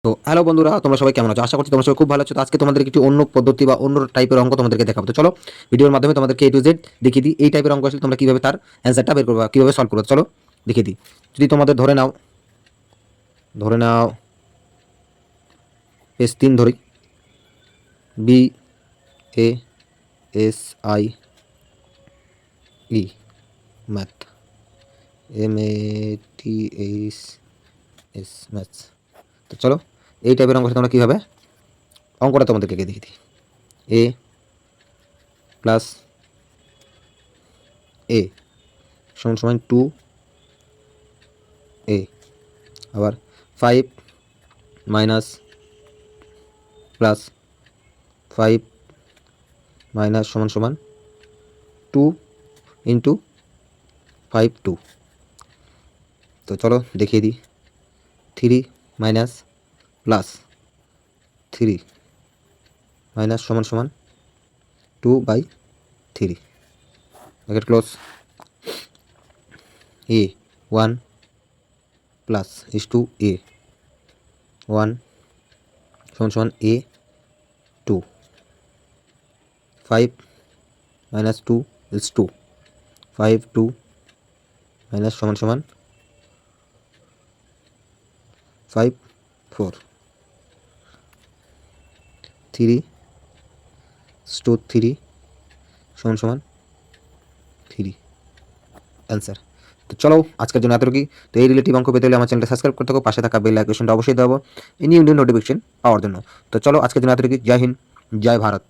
তো হ্যালো বন্ধুরা, তোমরা সবাই কেমন আছো? আশা করছি তোমরা সবাই খুব ভালো আছো। তো আজকে তোমাদের একটি অন্য পদ্ধতি বা অন্য টাইপের অঙ্ক তোমাদেরকে দেখাবো। তো চলো ভিডিওর মাধ্যমে তোমাদেরকে A to Z দেখিয়ে দিই এই টাইপের অঙ্ক আসলে তোমরা কিভাবে তার অ্যান্সারটা বের করবে, কিভাবে সলভ করবে। চলো দেখিয়ে দিই। যদি তোমাদের ধরে নাও পেজ 3 ধরি, BASIE ম্যাথ, MATHS ম্যাথস। তো চলো এই টাইপের অঙ্ক তোমরা কীভাবে অঙ্কটা তোমাদেরকে দেখিয়ে দিই। A প্লাস A সমান সমান 2A, আবার 5 মাইনাস প্লাস 5 মাইনাস সমান সমান 2 ইন্টু 5 2। তো চলো দেখিয়ে দিই। 3 মাইনাস প্লাস 3 মাইনাস সমান সমান 2/3, bracket close. A 1 plus is two A 1 সমান সমান A 2, 5 মাইনাস 2 ইস 2, 5 2 মাইনাস সমান সমান 5 4, 3 টু 3 সমান সমান 3 অ্যান্সার। তো চলো আজকের জন্য এতটুকুই। তো এই রিলেটিভ অঙ্ক পেতে হলে আমার চ্যানেলটা সাবস্ক্রাইব করতে হবে, পাশে থাকা বেল আইকনটা অবশ্যই দেবো এই নিউ নোটিফিকেশন পাওয়ার জন্য। তো চলো আজকের জন্য এতটুকুই। জয় হিন্দ, জয় ভারত।